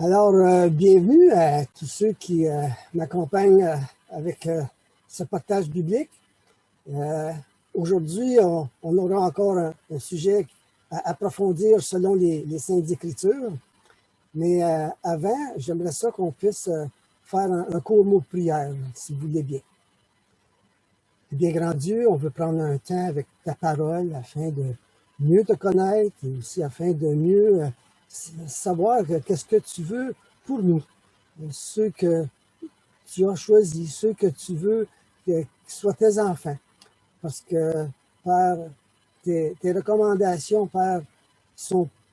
Alors, bienvenue à tous ceux qui m'accompagnent avec ce partage biblique. Aujourd'hui, on aura encore un sujet à approfondir selon les Saintes Écritures. Mais avant, j'aimerais ça qu'on puisse faire un court mot de prière, si vous voulez bien. Bien grand Dieu, on veut prendre un temps avec ta parole afin de mieux te connaître et aussi afin de mieux savoir qu'est-ce que tu veux pour nous, ceux que tu as choisis, ceux que tu veux qu'ils soient tes enfants. Parce que par tes recommandations, Père,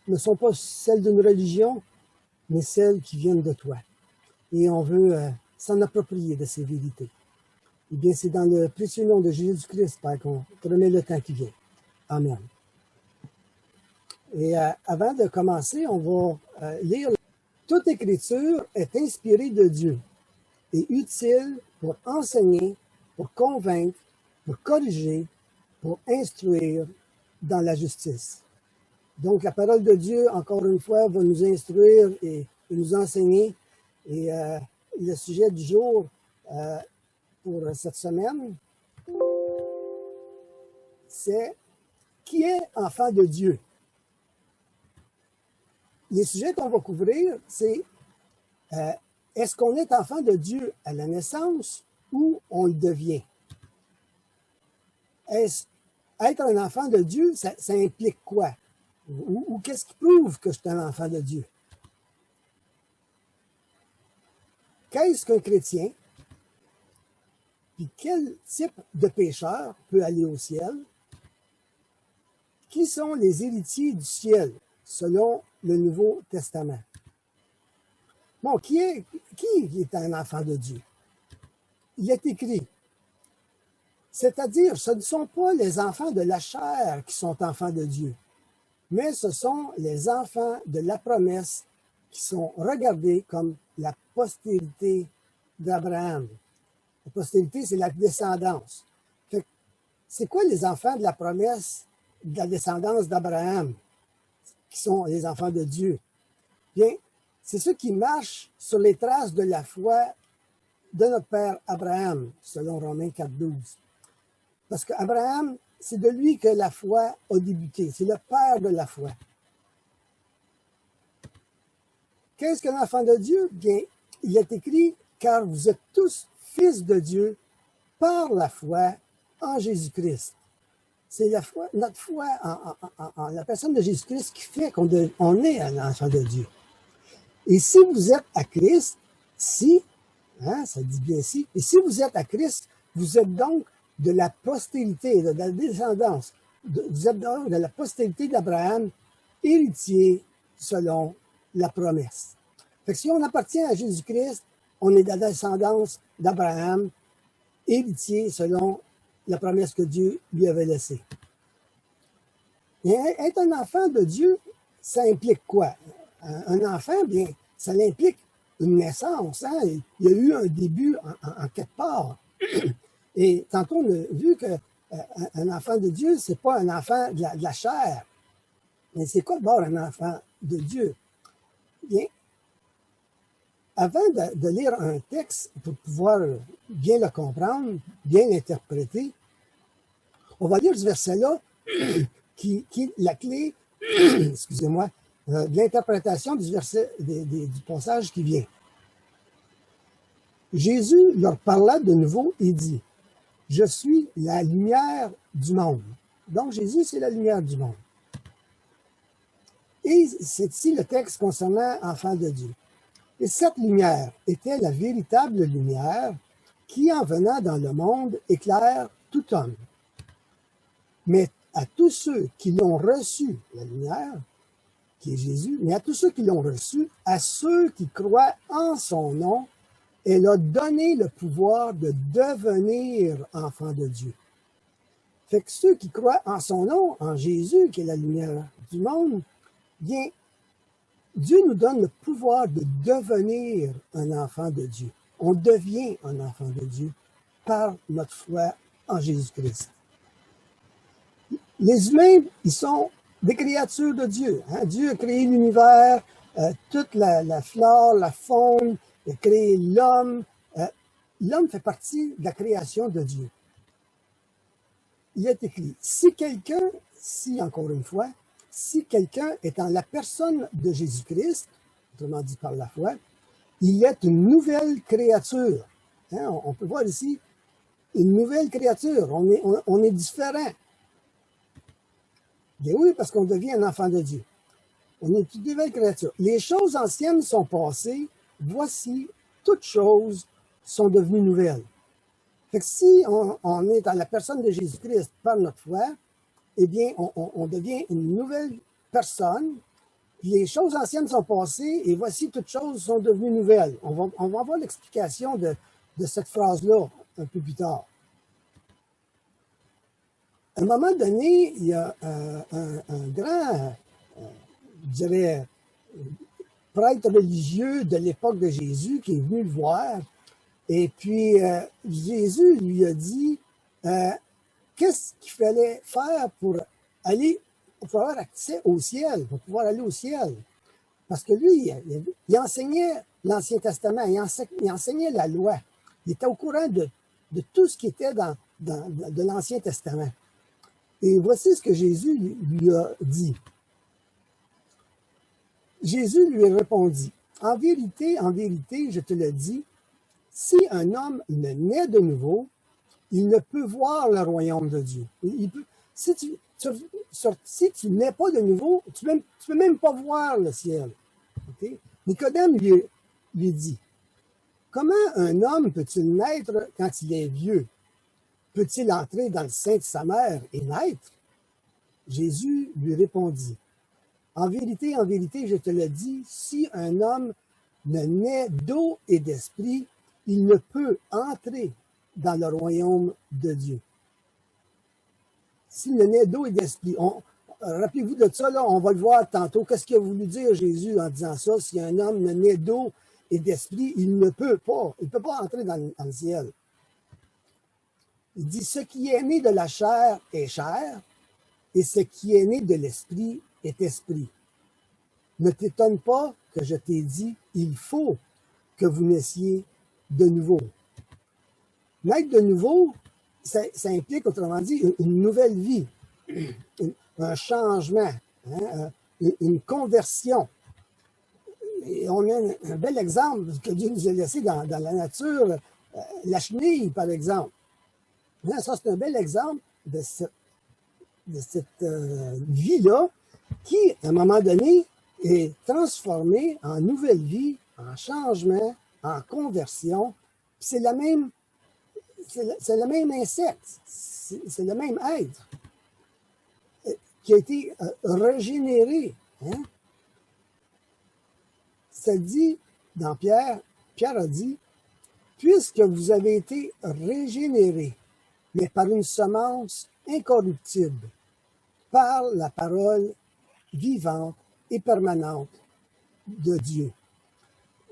ne sont pas celles d'une religion, mais celles qui viennent de toi. Et on veut s'en approprier de ces vérités. Eh bien, c'est dans le précieux nom de Jésus-Christ, Père, qu'on te remet le temps qui vient. Amen. Et avant de commencer, on va lire. Toute écriture est inspirée de Dieu et utile pour enseigner, pour convaincre, pour corriger, pour instruire dans la justice. Donc, la parole de Dieu, encore une fois, va nous instruire et nous enseigner. Et le sujet du jour pour cette semaine, c'est qui est enfant de Dieu? Les sujets qu'on va couvrir, c'est est-ce qu'on est enfant de Dieu à la naissance ou on le devient? Être un enfant de Dieu, ça implique quoi? Ou qu'est-ce qui prouve que je suis un enfant de Dieu? Qu'est-ce qu'un chrétien? Puis quel type de pécheur peut aller au ciel? Qui sont les héritiers du ciel selon le Nouveau Testament? Bon, qui est un enfant de Dieu? Il est écrit. C'est-à-dire, ce ne sont pas les enfants de la chair qui sont enfants de Dieu, mais ce sont les enfants de la promesse qui sont regardés comme la postérité d'Abraham. La postérité, c'est la descendance. C'est quoi les enfants de la promesse de la descendance d'Abraham, qui sont les enfants de Dieu? Bien, c'est ceux qui marchent sur les traces de la foi de notre père Abraham, selon Romains 4,12. Parce qu'Abraham, c'est de lui que la foi a débuté. C'est le père de la foi. Qu'est-ce qu'un enfant de Dieu? Bien, il est écrit, car vous êtes tous fils de Dieu par la foi en Jésus-Christ. C'est la foi, notre foi en la personne de Jésus-Christ qui fait qu'on est un enfant de Dieu. Et si vous êtes à Christ, ça dit bien si, et si vous êtes à Christ, vous êtes donc de la postérité, de la descendance, vous êtes donc de la postérité d'Abraham, héritier selon la promesse. Fait que si on appartient à Jésus-Christ, on est de la descendance d'Abraham, héritier selon la promesse que Dieu lui avait laissée. Et être un enfant de Dieu, ça implique quoi? Un enfant, bien, ça implique une naissance. Hein? Il y a eu un début en quelque part. Et tantôt, on a vu qu'un enfant de Dieu, c'est pas un enfant de la chair. Mais c'est quoi d'abord un enfant de Dieu? Bien, avant de lire un texte, pour pouvoir bien le comprendre, bien l'interpréter, on va lire ce verset-là qui est la clé, excusez-moi, de l'interprétation du verset, du passage qui vient. Jésus leur parla de nouveau et dit, « Je suis la lumière du monde. » Donc, Jésus, c'est la lumière du monde. Et c'est ici le texte concernant enfant de Dieu. Et cette lumière était la véritable lumière qui, en venant dans le monde, éclaire tout homme. Mais à tous ceux qui l'ont reçu, la lumière, qui est Jésus, mais à tous ceux qui l'ont reçu, à ceux qui croient en son nom, elle a donné le pouvoir de devenir enfants de Dieu. Fait que ceux qui croient en son nom, en Jésus, qui est la lumière du monde, bien, Dieu nous donne le pouvoir de devenir un enfant de Dieu. On devient un enfant de Dieu par notre foi en Jésus-Christ. Les humains, ils sont des créatures de Dieu. Hein? Dieu a créé l'univers, toute la flore, la faune, il a créé l'homme. L'homme fait partie de la création de Dieu. Il est écrit, si encore une fois, si quelqu'un est en la personne de Jésus-Christ, autrement dit par la foi, il est une nouvelle créature. Hein, on peut voir ici une nouvelle créature. On est différent. Bien oui, parce qu'on devient un enfant de Dieu. On est une nouvelle créature. Les choses anciennes sont passées. Voici, toutes choses sont devenues nouvelles. Fait que si on est dans la personne de Jésus-Christ par notre foi, eh bien, on devient une nouvelle personne. Puis les choses anciennes sont passées et voici, toutes choses sont devenues nouvelles. On va voir l'explication de cette phrase-là un peu plus tard. À un moment donné, il y a un grand, je dirais, prêtre religieux de l'époque de Jésus qui est venu le voir. Et puis, Jésus lui a dit qu'est-ce qu'il fallait faire pour avoir accès au ciel, pour pouvoir aller au ciel. Parce que lui, il enseignait l'Ancien Testament, il enseignait la loi. Il était au courant de tout ce qui était de l'Ancien Testament. Et voici ce que Jésus lui a dit. Jésus lui répondit, en vérité, je te le dis, si un homme ne naît de nouveau, il ne peut voir le royaume de Dieu. Si tu n'es pas de nouveau, tu ne peux même pas voir le ciel. Okay? Nicodème lui dit, comment un homme peut-il naître quand il est vieux? Peut-il entrer dans le sein de sa mère et naître? Jésus lui répondit, en vérité, je te le dis, si un homme ne naît d'eau et d'esprit, il ne peut entrer dans le royaume de Dieu. S'il ne naît d'eau et d'esprit, rappelez-vous de ça, là, on va le voir tantôt. Qu'est-ce qu'il a voulu dire Jésus en disant ça? Si un homme ne naît d'eau et d'esprit, il ne peut pas entrer dans le ciel. Il dit, ce qui est né de la chair est chair, et ce qui est né de l'esprit est esprit. Ne t'étonne pas que je t'ai dit, il faut que vous naissiez de nouveau. Naître de nouveau, ça implique, autrement dit, une nouvelle vie, un changement, hein, une conversion. Et on a un bel exemple que Dieu nous a laissé dans la nature, la chenille, par exemple. Hein, ça, c'est un bel exemple de cette vie-là qui, à un moment donné, est transformée en nouvelle vie, en changement, en conversion. C'est le même insecte, c'est le même être qui a été régénéré. Hein? Ça dit dans Pierre a dit, puisque vous avez été régénérés, mais par une semence incorruptible, par la parole vivante et permanente de Dieu.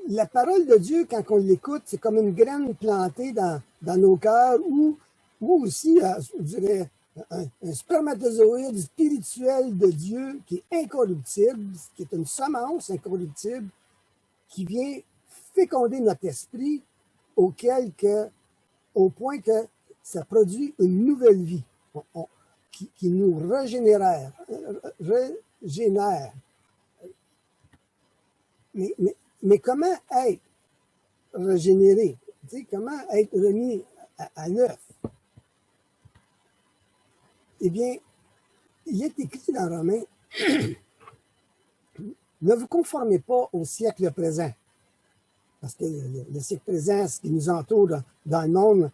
La parole de Dieu, quand on l'écoute, c'est comme une graine plantée dans nos cœurs ou aussi, je dirais, un spermatozoïde spirituel de Dieu qui est incorruptible, qui est une semence incorruptible, qui vient féconder notre esprit au point que ça produit une nouvelle vie qui nous régénère. Mais comment être régénéré? Tu sais, comment être remis à neuf? Eh bien, il est écrit dans Romains, ne vous conformez pas au siècle présent. Parce que le siècle présent, ce qui nous entoure dans le monde,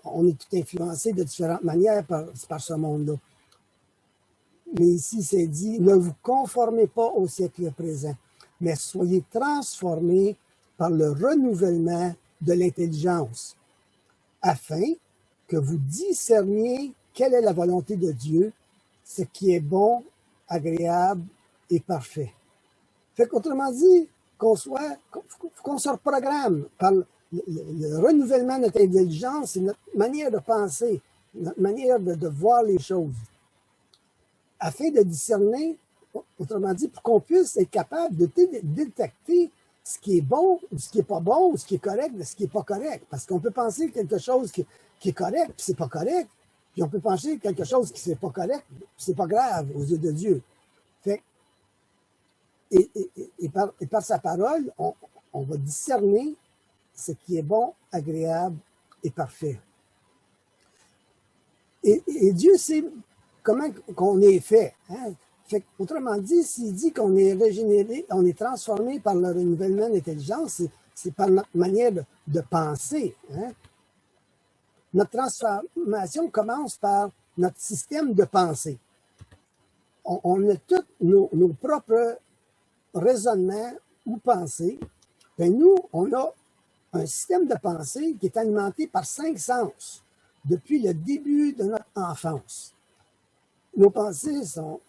on est tout influencé de différentes manières par ce monde-là. Mais ici, c'est dit, ne vous conformez pas au siècle présent, mais soyez transformés par le renouvellement de l'intelligence, afin que vous discerniez quelle est la volonté de Dieu, ce qui est bon, agréable et parfait. Fait qu'autrement dit, qu'on se reprogramme par le renouvellement de notre intelligence et notre manière de penser, notre manière de voir les choses, afin de discerner autrement dit, pour qu'on puisse être capable de détecter ce qui est bon, ou ce qui n'est pas bon, ou ce qui est correct, de ce qui n'est pas correct. Parce qu'on peut penser quelque chose qui est correct, puis c'est pas correct, puis on peut penser quelque chose qui n'est pas correct, puis c'est pas grave aux yeux de Dieu. Fait, et par sa parole, on va discerner ce qui est bon, agréable et parfait. Et Dieu sait comment qu'on est fait. Hein? Fait autrement dit, s'il dit qu'on est régénéré, on est transformé par le renouvellement de l'intelligence, c'est par notre manière de penser. Hein? Notre transformation commence par notre système de pensée. On a tous nos propres raisonnements ou pensées. Ben nous, on a un système de pensée qui est alimenté par 5 sens depuis le début de notre enfance. Nos pensées sont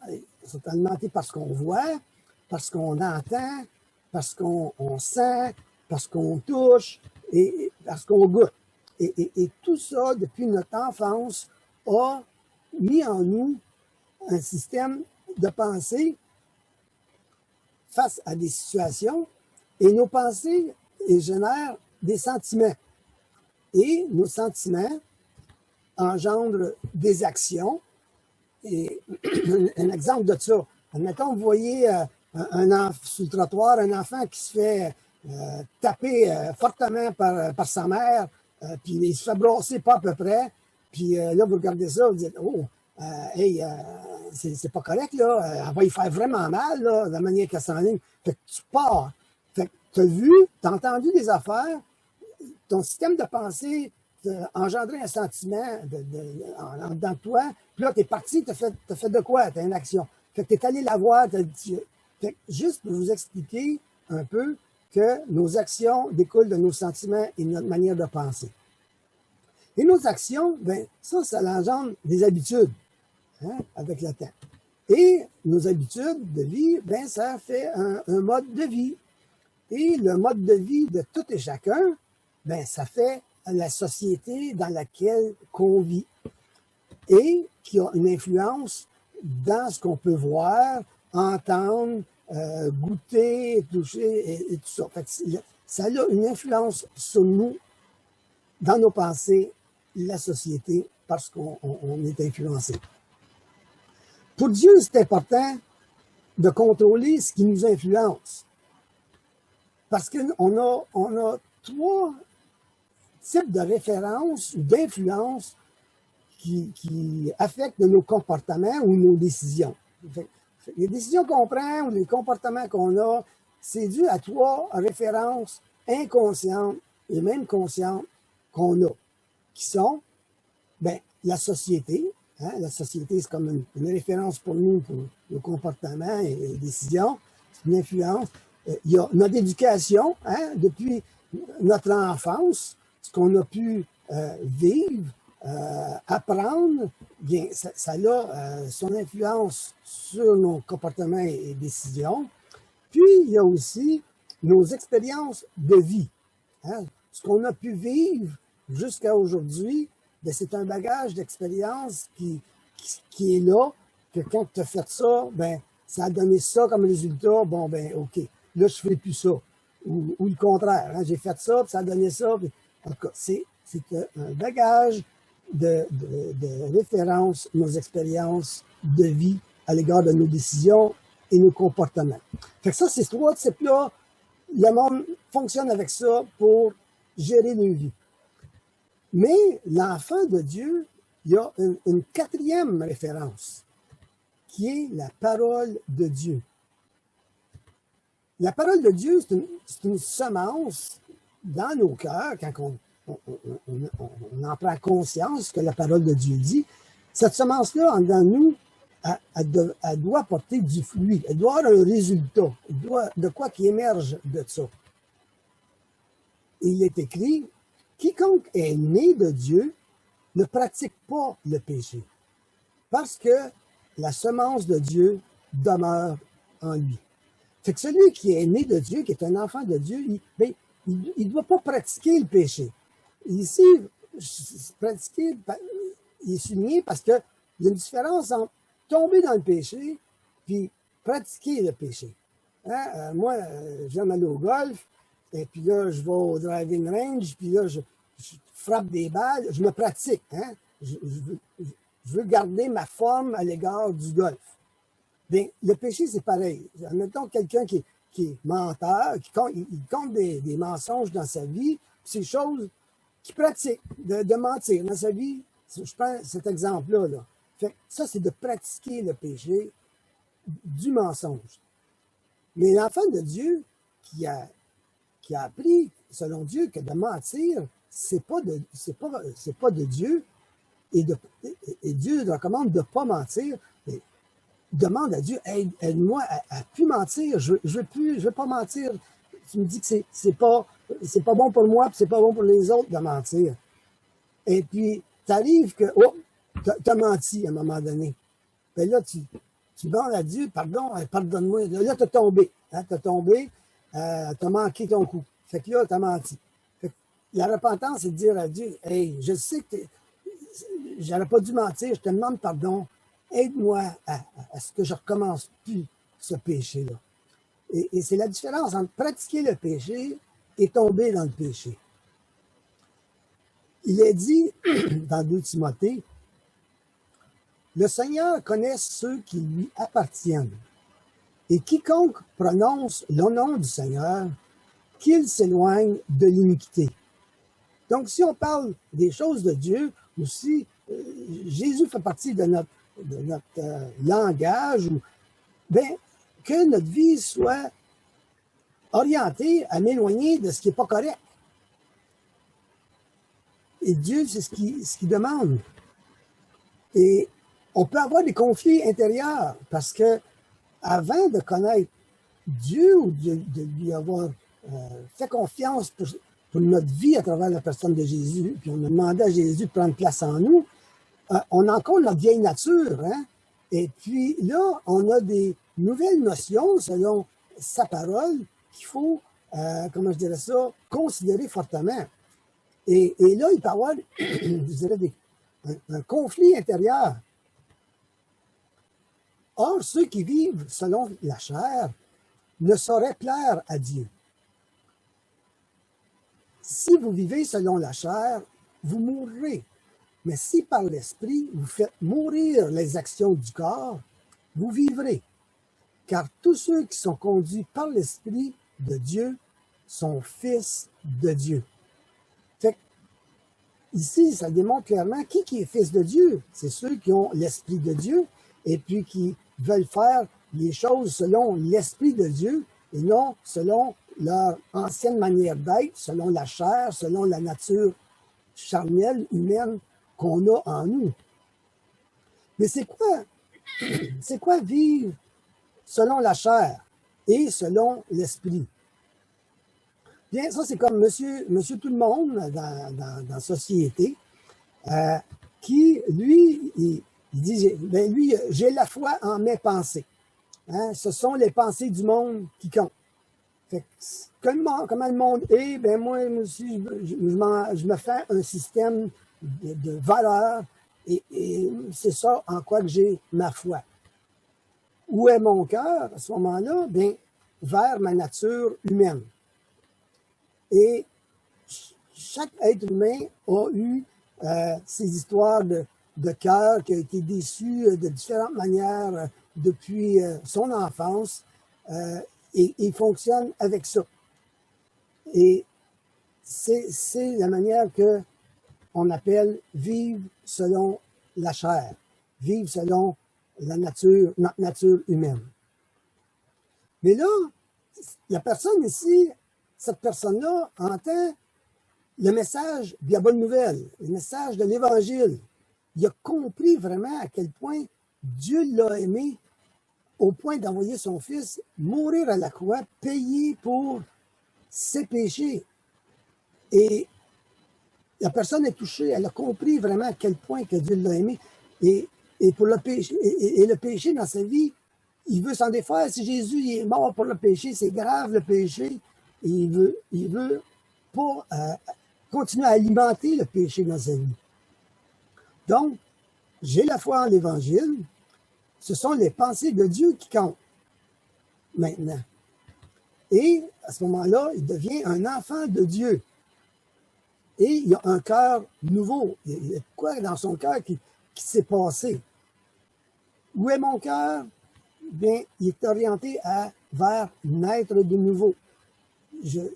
alimentées par ce qu'on voit, par ce qu'on entend, par ce qu'on sent, par ce qu'on touche et par ce qu'on goûte. Et tout ça, depuis notre enfance, a mis en nous un système de pensée face à des situations, et nos pensées génèrent des sentiments. Et nos sentiments engendrent des actions. Et un exemple de ça, admettons, vous voyez sur le trottoir un enfant qui se fait taper fortement par sa mère, puis il se fait brasser pas à peu près, puis là, vous regardez ça, vous dites, oh, hey, c'est pas correct, là, elle va y faire vraiment mal, là, de la manière qu'elle s'enligne. Fait que tu pars. Fait que tu as vu, tu as entendu des affaires, ton système de pensée engendré un sentiment en dedans de toi, puis là, tu es parti, tu as fait de quoi? Tu as une action. Fait que tu es allé la voir, tu as dit. Fait que juste pour vous expliquer un peu que nos actions découlent de nos sentiments et de notre manière de penser. Et nos actions, ben ça engendre des habitudes, hein, avec le temps. Et nos habitudes de vie, ben ça fait un mode de vie. Et le mode de vie de tout et chacun, ben ça fait la société dans laquelle on vit et qui a une influence dans ce qu'on peut voir, entendre, goûter, toucher et tout ça. Fait que ça a une influence sur nous, dans nos pensées, la société, parce qu'on est influencé. Pour Dieu, c'est important de contrôler ce qui nous influence. Parce qu'on a 3 types de références ou d'influences qui affectent nos comportements ou nos décisions. Les décisions qu'on prend ou les comportements qu'on a, c'est dû à 3 références inconscientes et même conscientes qu'on a, qui sont ben, la société. Hein, la société, c'est comme une référence pour nous, pour nos comportements et décisions. C'est une influence. Il y a notre éducation, hein, depuis notre enfance, ce qu'on a pu vivre, apprendre, bien, ça a son influence sur nos comportements et décisions. Puis, il y a aussi nos expériences de vie. Hein. Ce qu'on a pu vivre jusqu'à aujourd'hui, ben, c'est un bagage d'expérience qui est là, que quand tu as fait ça, ben, ça a donné ça comme résultat, bon, ben, OK, là, je ne ferai plus ça. Ou le contraire, hein, j'ai fait ça, puis ça a donné ça. Puis, en tout cas, c'est un bagage de référence, nos expériences de vie à l'égard de nos décisions et nos comportements. Fait que ça, c'est 3 types-là. Le monde fonctionne avec ça pour gérer nos vies. Mais l'enfant de Dieu, il y a une 4e référence, qui est la parole de Dieu. La parole de Dieu, c'est une semence dans nos cœurs, quand on en prend conscience que la parole de Dieu dit. Cette semence-là, en dedans de nous, elle doit porter du fruit, elle doit avoir un résultat, de quoi qui émerge de ça. Et il est écrit, quiconque est né de Dieu ne pratique pas le péché, parce que la semence de Dieu demeure en lui. Fait que celui qui est né de Dieu, qui est un enfant de Dieu, il ne doit pas pratiquer le péché. Ici, pratiquer, il est souligné parce qu'il y a une différence entre tomber dans le péché puis pratiquer le péché. Hein? Moi, j'aime aller au golf, et puis là, je vais au driving range, puis là, je frappe des balles, je me pratique. Hein? Je veux garder ma forme à l'égard du golf. Bien, le péché, c'est pareil. Admettons quelqu'un qui est menteur, il compte des mensonges dans sa vie, c'est des choses qu'il pratique, de mentir dans sa vie. Je prends cet exemple-là. Là. Fait que ça, c'est de pratiquer le péché du mensonge. Mais l'enfant de Dieu qui a appris, selon Dieu, que de mentir, c'est pas de Dieu, et Dieu recommande de ne pas mentir, mais demande à Dieu, aide-moi à plus mentir, je veux pas mentir. Tu me dis que c'est pas bon pour moi, puis c'est pas bon pour les autres de mentir. Et puis, t'arrives que, oh, t'as menti à un moment donné. Ben là, tu demandes à Dieu, pardon, pardonne-moi. Là, t'as tombé. Hein, t'as manqué ton coup. Fait que là, t'as menti. Fait que la repentance, c'est de dire à Dieu, hey, je sais que j'aurais pas dû mentir, je te demande pardon. Aide-moi à ce que je recommence plus ce péché-là. Et c'est la différence entre pratiquer le péché et tomber dans le péché. Il est dit dans 2 Timothée, le Seigneur connaît ceux qui lui appartiennent. Et quiconque prononce le nom du Seigneur, qu'il s'éloigne de l'iniquité. Donc, si on parle des choses de Dieu, aussi, Jésus fait partie de notre langage, bien, que notre vie soit orientée à m'éloigner de ce qui n'est pas correct. Et Dieu, c'est ce qu'il demande. Et on peut avoir des conflits intérieurs parce que avant de connaître Dieu ou de lui avoir fait confiance pour notre vie à travers la personne de Jésus, puis on a demandé à Jésus de prendre place en nous, on a encore notre vieille nature. Hein? Et puis là, on a des nouvelles notions selon sa parole qu'il faut, comment je dirais ça, considérer fortement. Et là, il peut y avoir, je dirais, un conflit intérieur. Or, ceux qui vivent selon la chair ne sauraient plaire à Dieu. Si vous vivez selon la chair, vous mourrez. Mais si par l'esprit vous faites mourir les actions du corps, vous vivrez. Car tous ceux qui sont conduits par l'esprit de Dieu sont fils de Dieu. Fait ici, ça démontre clairement qui est fils de Dieu. C'est ceux qui ont l'esprit de Dieu et puis qui veulent faire les choses selon l'esprit de Dieu et non selon leur ancienne manière d'être, selon la chair, selon la nature charnelle, humaine qu'on a en nous. Mais c'est quoi vivre selon la chair et selon l'esprit? Bien, ça, c'est comme monsieur tout le monde dans la société qui, lui, il dit, ben lui, j'ai la foi en mes pensées. Hein? Ce sont les pensées du monde qui comptent. Fait que, comment le monde est, ben moi aussi, je me fais un système de valeurs et c'est ça en quoi que j'ai ma foi. Où est mon cœur à ce moment-là? Bien, vers ma nature humaine. Et chaque être humain a eu ces histoires de cœur qui a été déçu de différentes manières depuis son enfance et il fonctionne avec ça. Et c'est la manière que on appelle vivre selon la chair, vivre selon notre nature humaine. Mais là, la personne ici, cette personne-là entend le message de la bonne nouvelle, le message de l'Évangile. Il a compris vraiment à quel point Dieu l'a aimé au point d'envoyer son Fils mourir à la croix, payer pour ses péchés. Et la personne est touchée, elle a compris vraiment à quel point que Dieu l'a aimé. Et pour le péché, et le péché dans sa vie, il veut s'en défaire. Si Jésus il est mort pour le péché, c'est grave le péché. Et il veut pas continuer à alimenter le péché dans sa vie. Donc, j'ai la foi en l'Évangile. Ce sont les pensées de Dieu qui comptent. maintenant. Et à ce moment-là, il devient un enfant de Dieu. Et il a un cœur nouveau. Il y a quoi dans son cœur qui s'est passé? Où est mon cœur? Bien, il est orienté vers naître de nouveau. J'ai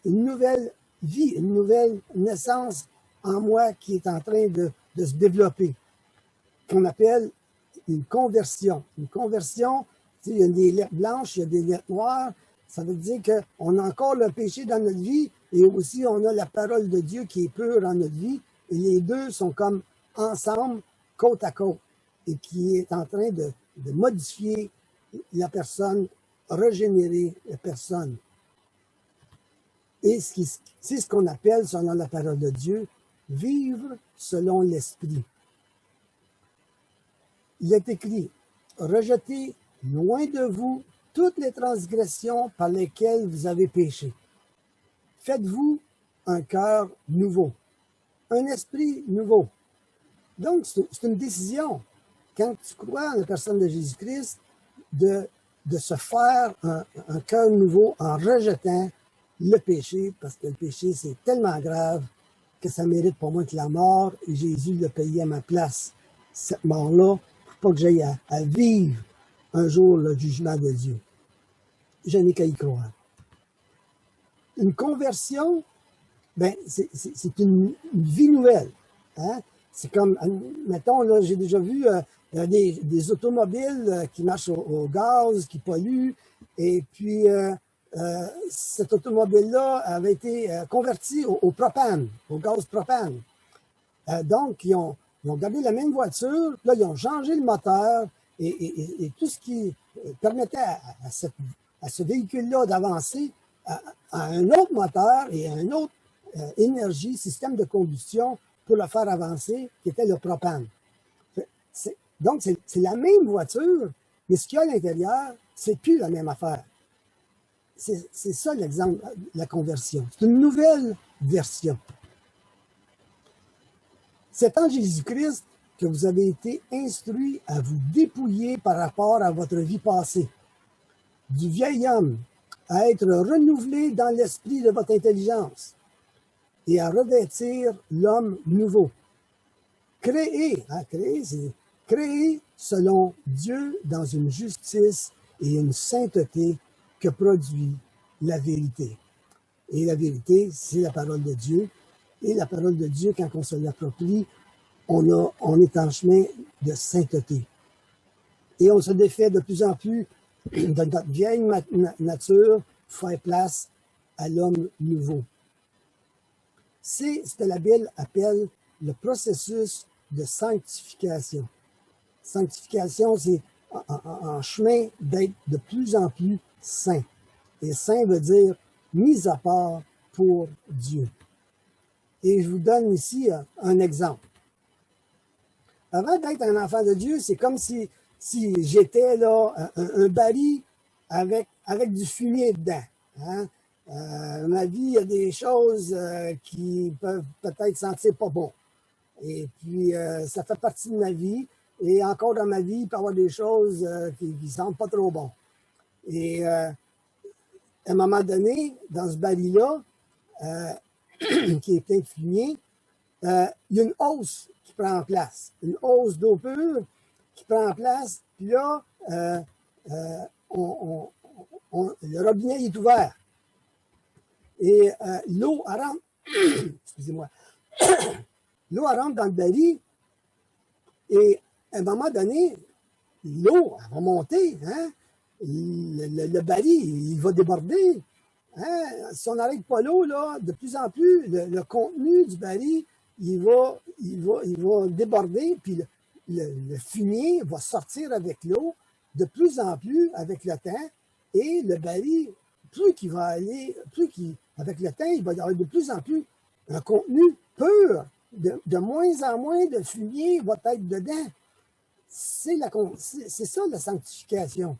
une nouvelle vie, une nouvelle naissance en moi qui est en train de se développer, qu'on appelle une conversion. Une conversion, il y a des lettres blanches, il y a des lettres noires. Ça veut dire qu'on a encore le péché dans notre vie et aussi on a la parole de Dieu qui est pure dans notre vie. Et les deux sont comme ensemble, côte à côte, et qui est en train de modifier la personne, régénérer la personne. Et c'est ce qu'on appelle, selon la parole de Dieu, vivre selon l'Esprit. Il est écrit, rejetez loin de vous toutes les transgressions par lesquelles vous avez péché. Faites-vous un cœur nouveau, un esprit nouveau. Donc, c'est une décision. Quand tu crois en la personne de Jésus-Christ, de se faire un cœur nouveau en rejetant le péché, parce que le péché, c'est tellement grave que ça mérite pour moi que la mort, et Jésus l'a payé à ma place. Cette mort-là, pour pas que j'aille à vivre un jour le jugement de Dieu. Je n'ai qu'à y croire. Une conversion, ben, c'est une vie nouvelle. Hein? C'est comme, mettons, là, j'ai déjà vu des automobiles qui marchent au gaz, qui polluent, et puis cette automobile-là avait été convertie au propane, au gaz propane. Donc, ils ont gardé la même voiture, là, ils ont changé le moteur, et tout ce qui permettait à ce véhicule-là d'avancer à un autre moteur et à une autre énergie, système de combustion pour le faire avancer, qui était le propane. Donc, c'est la même voiture, mais ce qu'il y a à l'intérieur, c'est plus la même affaire. C'est ça l'exemple de la conversion. C'est une nouvelle version. C'est en Jésus-Christ que vous avez été instruits à vous dépouiller par rapport à votre vie passée, du vieil homme, à être renouvelé dans l'esprit de votre intelligence et à revêtir l'homme nouveau. Créé, c'est créé selon Dieu dans une justice et une sainteté que produit la vérité. Et la vérité, c'est la parole de Dieu. Et la parole de Dieu, quand on se l'approprie, on est en chemin de sainteté. Et on se défait de plus en plus de notre vieille nature pour faire place à l'homme nouveau. C'est ce que la Bible appelle le processus de sanctification. Sanctification, c'est en chemin d'être de plus en plus saint. Et saint veut dire mis à part pour Dieu. Et je vous donne ici un exemple. Avant d'être un enfant de Dieu, c'est comme si j'étais là un baril avec du fumier dedans. Hein? Ma vie, il y a des choses qui peuvent peut-être sentir pas bon. Et puis, ça fait partie de ma vie. Et encore dans ma vie, il peut y avoir des choses qui sentent pas trop bon. Et à un moment donné, dans ce baril-là, qui est plein de fumier, il y a une hausse qui prend en place. Une hausse d'eau pure qui prend en place. Puis là, le robinet est ouvert. Et l'eau, elle rentre, excusez-moi, l'eau, elle rentre dans le baril. Et à un moment donné, l'eau, elle va monter. Hein? Le baril, il va déborder. Hein? Si on n'arrête pas l'eau, là, de plus en plus, le contenu du baril, il va déborder, puis le fumier va sortir avec l'eau de plus en plus avec le temps, et le baril, avec le temps, il va y avoir de plus en plus un contenu pur, de moins en moins de fumier va être dedans. C'est ça la sanctification.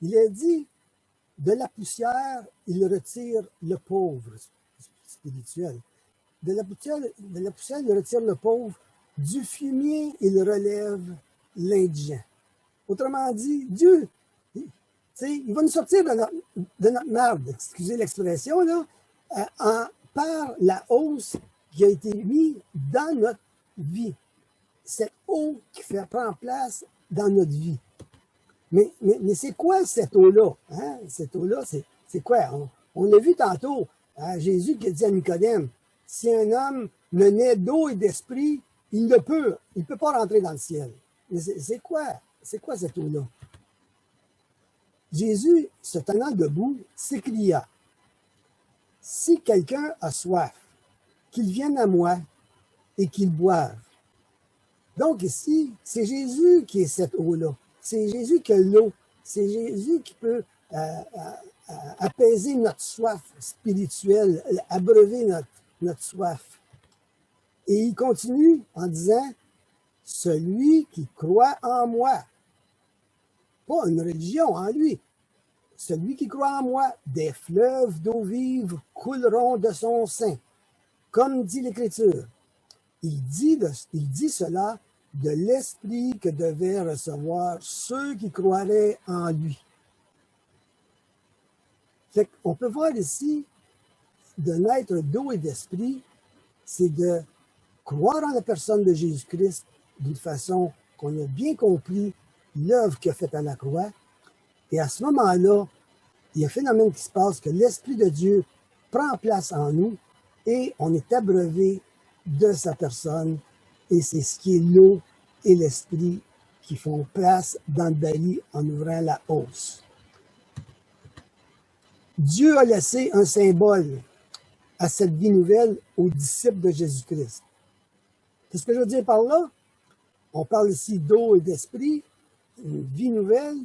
Il est dit, de la poussière, il retire le pauvre spirituel. De la poussière, il retire le pauvre. Du fumier, il relève l'indigent. Autrement dit, Dieu, sais, il va nous sortir de notre merde, excusez l'expression, là, par la hausse qui a été mise dans notre vie. Cette eau qui prend place dans notre vie. Mais c'est quoi cette eau-là? Hein? Cette eau-là, c'est quoi? On l'a vu tantôt, hein, Jésus qui a dit à Nicodème, si un homme ne naît d'eau et d'esprit, il ne peut pas rentrer dans le ciel. Mais c'est quoi cette eau-là? Jésus, se tenant debout, s'écria, si quelqu'un a soif, qu'il vienne à moi et qu'il boive. Donc ici, c'est Jésus qui est cette eau-là. C'est Jésus qui a l'eau. C'est Jésus qui peut apaiser notre soif spirituelle, abreuver notre soif. Et il continue en disant, celui qui croit en moi, pas une religion en lui, celui qui croit en moi, des fleuves d'eau vive couleront de son sein, comme dit l'Écriture. Il dit cela de l'esprit que devaient recevoir ceux qui croiraient en lui. On peut voir ici, de naître d'eau et d'esprit, c'est de croire en la personne de Jésus-Christ d'une façon qu'on a bien compris l'œuvre qu'il a faite à la croix. Et à ce moment-là, il y a un phénomène qui se passe, que l'Esprit de Dieu prend place en nous et on est abreuvé de sa personne. Et c'est ce qui est l'eau et l'Esprit qui font place dans le baril en ouvrant la hausse. Dieu a laissé un symbole à cette vie nouvelle aux disciples de Jésus-Christ. Qu'est-ce que je veux dire par là? On parle ici d'eau et d'esprit, une vie nouvelle.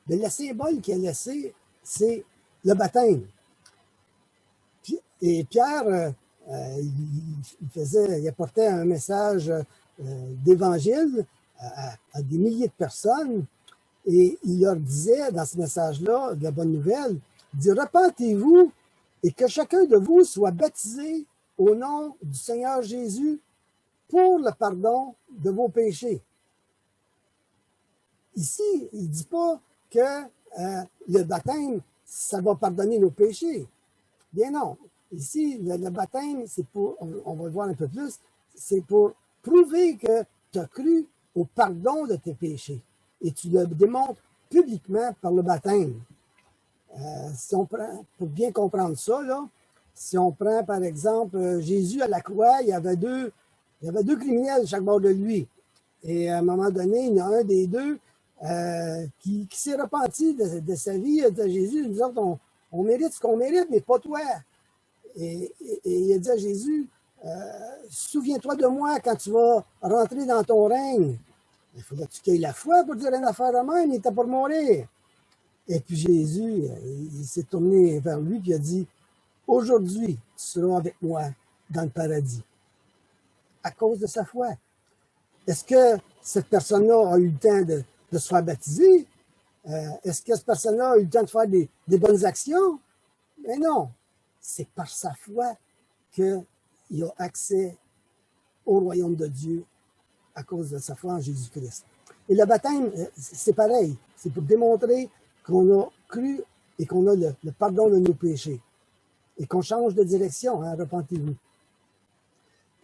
Mais le symbole qu'il a laissé, c'est le baptême. Et Pierre, il apportait un message d'évangile à des milliers de personnes et il leur disait dans ce message-là, de la bonne nouvelle, il dit « Repentez-vous et que chacun de vous soit baptisé au nom du Seigneur Jésus pour le pardon de vos péchés. » Ici, il ne dit pas que le baptême, ça va pardonner nos péchés. Bien non. Ici, le baptême, c'est pour, on va le voir un peu plus, c'est pour prouver que tu as cru au pardon de tes péchés. Et tu le démontres publiquement par le baptême. Si on prend, pour bien comprendre ça, là, si on prend par exemple Jésus à la croix, il y avait deux criminels à chaque bord de lui. Et à un moment donné, il y en a un des deux qui s'est repenti de sa vie de Jésus. Nous autres, on mérite ce qu'on mérite, mais pas toi. Et il a dit à Jésus, souviens-toi de moi quand tu vas rentrer dans ton règne. Il faudrait que tu aies la foi pour dire une affaire de même, il était pour mourir. Et puis Jésus, il s'est tourné vers lui et il a dit, aujourd'hui, tu seras avec moi dans le paradis. À cause de sa foi. Est-ce que cette personne-là a eu le temps de se faire baptiser? Est-ce que cette personne-là a eu le temps de faire des bonnes actions? Mais non. C'est par sa foi qu'il a accès au royaume de Dieu à cause de sa foi en Jésus-Christ. Et le baptême, c'est pareil. C'est pour démontrer qu'on a cru et qu'on a le pardon de nos péchés. Et qu'on change de direction, hein, repentez-vous.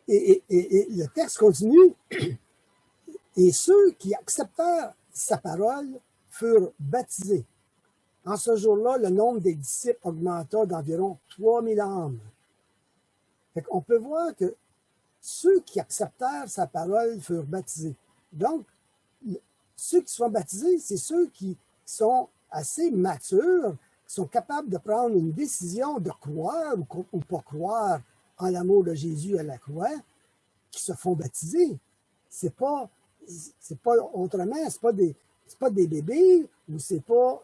Et le texte continue. Et ceux qui acceptèrent sa parole furent baptisés. En ce jour-là, le nombre des disciples augmenta d'environ 3000 âmes. On peut voir que ceux qui acceptèrent sa parole furent baptisés. Donc, ceux qui sont baptisés, c'est ceux qui sont assez matures, qui sont capables de prendre une décision de croire ou pas croire en l'amour de Jésus à la croix, qui se font baptiser. C'est pas autrement, c'est pas des bébés ou c'est pas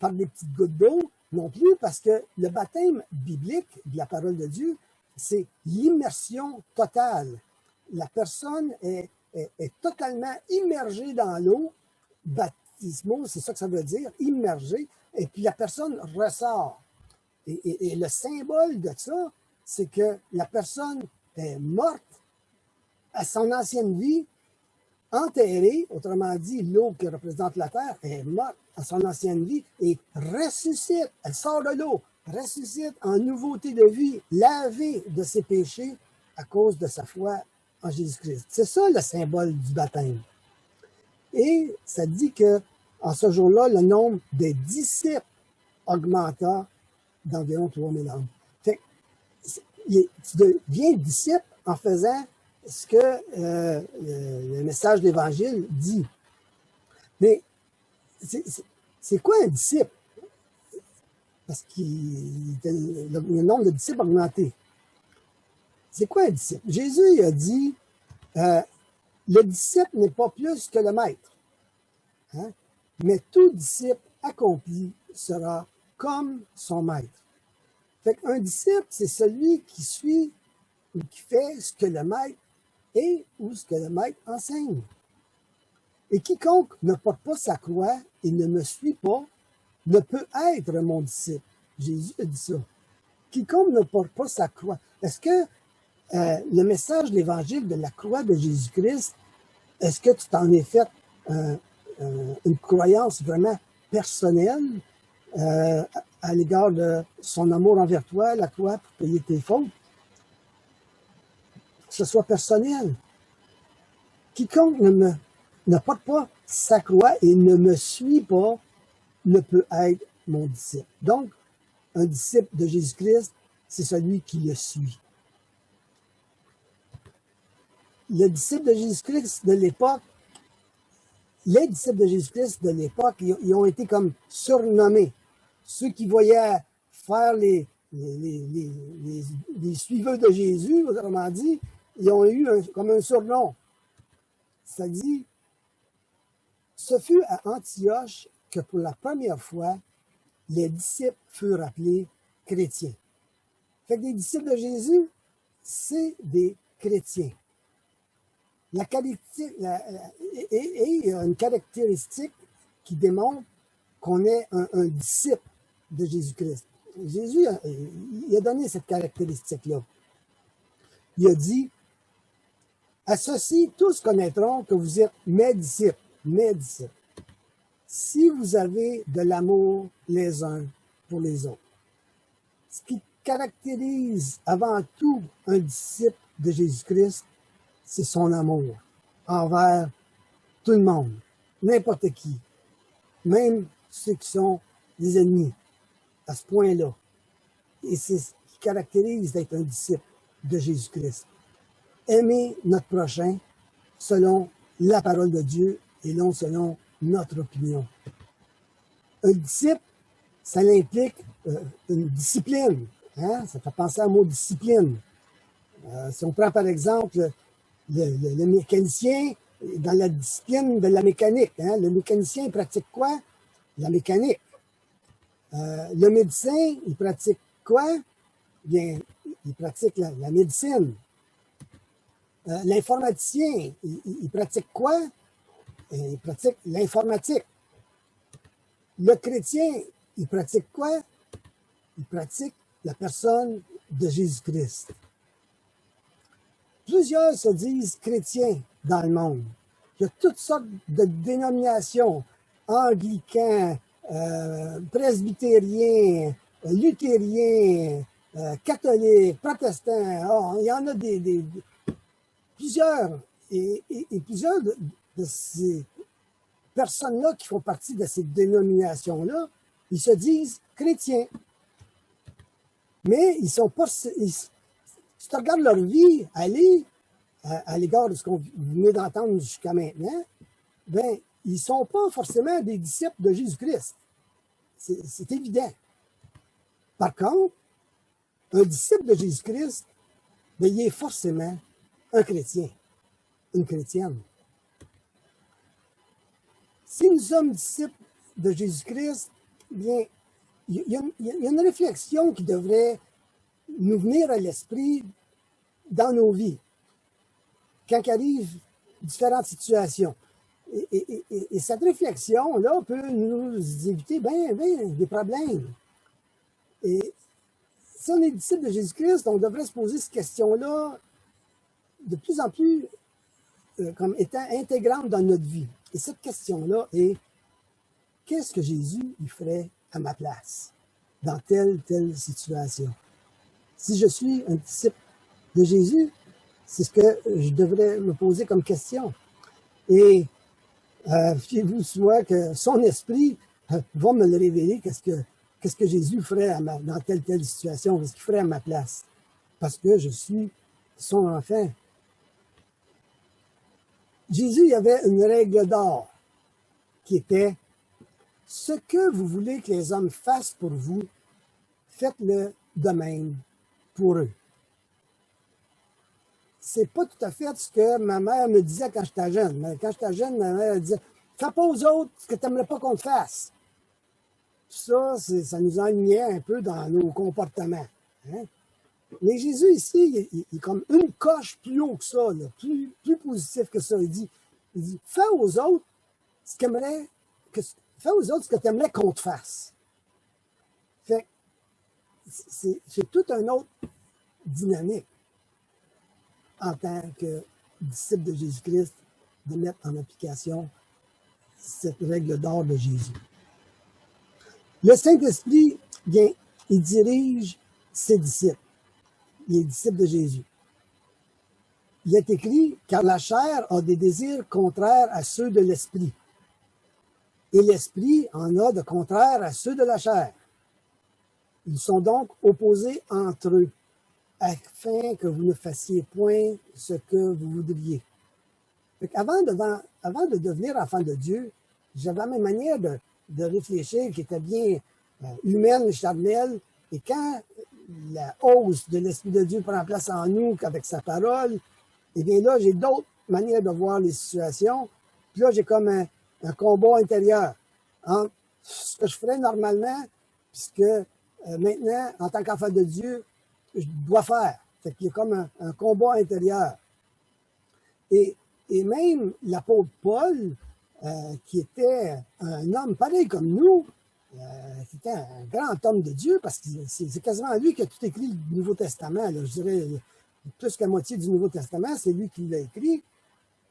par des petites gouttes d'eau non plus, parce que le baptême biblique de la parole de Dieu, c'est l'immersion totale. La personne est totalement immergée dans l'eau, baptismo, c'est ça que ça veut dire, immergée, et puis la personne ressort. Et le symbole de ça, c'est que la personne est morte à son ancienne vie, enterré, autrement dit, l'eau qui représente la terre, est morte à son ancienne vie et ressuscite, elle sort de l'eau, ressuscite en nouveauté de vie, lavée de ses péchés à cause de sa foi en Jésus-Christ. C'est ça le symbole du baptême. Et ça dit que en ce jour-là, le nombre des disciples augmenta d'environ 3000 hommes. Fait que, tu deviens disciple en faisant ce que le message de l'Évangile dit. Mais c'est quoi un disciple? Parce que le nombre de disciples a augmenté. C'est quoi un disciple? Jésus a dit, le disciple n'est pas plus que le maître. Hein? Mais tout disciple accompli sera comme son maître. Fait qu'un disciple, c'est celui qui suit ou qui fait ce que le maître est ou ce que le maître enseigne. Et quiconque ne porte pas sa croix et ne me suit pas ne peut être mon disciple. Jésus a dit ça. Quiconque ne porte pas sa croix. Est-ce que le message de l'Évangile de la croix de Jésus-Christ, est-ce que tu t'en es fait une croyance vraiment personnelle à l'égard de son amour envers toi, la croix pour payer tes fautes? Que ce soit personnel. Quiconque ne porte pas sa croix et ne me suit pas ne peut être mon disciple. Donc, un disciple de Jésus-Christ, c'est celui qui le suit. Le disciple de Jésus-Christ de l'époque, les disciples de Jésus-Christ de l'époque, ils ont été comme surnommés. Ceux qui voyaient faire les suiveurs de Jésus, autrement dit, ils ont eu comme un surnom. Ça dit, ce fut à Antioche que pour la première fois, les disciples furent appelés chrétiens. Fait que les disciples de Jésus, c'est des chrétiens. Il y a une caractéristique qui démontre qu'on est un disciple de Jésus-Christ. Jésus, il a donné cette caractéristique-là. Il a dit, « À ceci, tous connaîtront que vous êtes mes disciples, si vous avez de l'amour les uns pour les autres. » Ce qui caractérise avant tout un disciple de Jésus-Christ, c'est son amour envers tout le monde, n'importe qui, même ceux qui sont des ennemis, à ce point-là. Et c'est ce qui caractérise d'être un disciple de Jésus-Christ. Aimer notre prochain selon la parole de Dieu et non selon notre opinion. Un disciple, ça implique une discipline. Hein? Ça fait penser au mot discipline. Si on prend par exemple le mécanicien dans la discipline de la mécanique. Hein? Le mécanicien, il pratique quoi? La mécanique. Le médecin, il pratique quoi? Bien, il pratique la médecine. L'informaticien, il pratique quoi? Il pratique l'informatique. Le chrétien, il pratique quoi? Il pratique la personne de Jésus-Christ. Plusieurs se disent chrétiens dans le monde. Il y a toutes sortes de dénominations, anglicans, presbytériens, luthériens, catholiques, protestants. Oh, il y en a plusieurs. Et plusieurs de ces personnes-là qui font partie de ces dénominations-là, ils se disent chrétiens. Mais ils sont pas... Si tu regardes leur vie aller à l'égard de ce qu'on venait d'entendre jusqu'à maintenant, ben, ils ne sont pas forcément des disciples de Jésus-Christ. C'est évident. Par contre, un disciple de Jésus-Christ, ben, il est forcément un chrétien, une chrétienne. Si nous sommes disciples de Jésus-Christ, bien, il y a une réflexion qui devrait nous venir à l'esprit dans nos vies, quand arrivent différentes situations. Et cette réflexion-là peut nous éviter bien des problèmes. Et si on est disciple de Jésus-Christ, on devrait se poser cette question-là de plus en plus comme étant intégrante dans notre vie. Et cette question-là est, qu'est-ce que Jésus il ferait à ma place dans telle situation? Si je suis un disciple de Jésus, c'est ce que je devrais me poser comme question. Et fiez-vous soit que son esprit va me le révéler, qu'est-ce que Jésus ferait dans telle situation, qu'est-ce qu'il ferait à ma place, parce que je suis son enfant. Jésus, il y avait une règle d'or qui était « Ce que vous voulez que les hommes fassent pour vous, faites-le de même pour eux. » C'est pas tout à fait ce que ma mère me disait quand j'étais jeune. Mais quand j'étais jeune, ma mère disait « Fais pas aux autres ce que tu n'aimerais pas qu'on te fasse. » Ça nous ennuyait un peu dans nos comportements. Hein? Mais Jésus ici, il est comme une coche plus haut que ça, là, plus positif que ça. Il dit fais aux autres ce fais aux autres ce que tu aimerais qu'on te fasse. Fait c'est toute une autre dynamique en tant que disciple de Jésus-Christ de mettre en application cette règle d'or de Jésus. Le Saint-Esprit vient, il dirige ses disciples. Il est disciple de Jésus. Il est écrit, car la chair a des désirs contraires à ceux de l'esprit. Et l'esprit en a de contraires à ceux de la chair. Ils sont donc opposés entre eux, afin que vous ne fassiez point ce que vous voudriez. Avant de devenir enfant de Dieu, j'avais la même manière de réfléchir qui était bien humaine, charnelle. Et quand la hausse de l'Esprit de Dieu prend place en nous avec sa parole, et bien là, j'ai d'autres manières de voir les situations. Puis là, j'ai comme un combat intérieur entre ce que je ferais normalement, puisque maintenant, en tant qu'enfant de Dieu, je dois faire. Fait qu'il y a comme un combat intérieur. Et même l'apôtre Paul, qui était un homme pareil comme nous, qui était un grand homme de Dieu, parce que c'est quasiment lui qui a tout écrit le Nouveau Testament. Là, je dirais plus qu'à moitié du Nouveau Testament, c'est lui qui l'a écrit.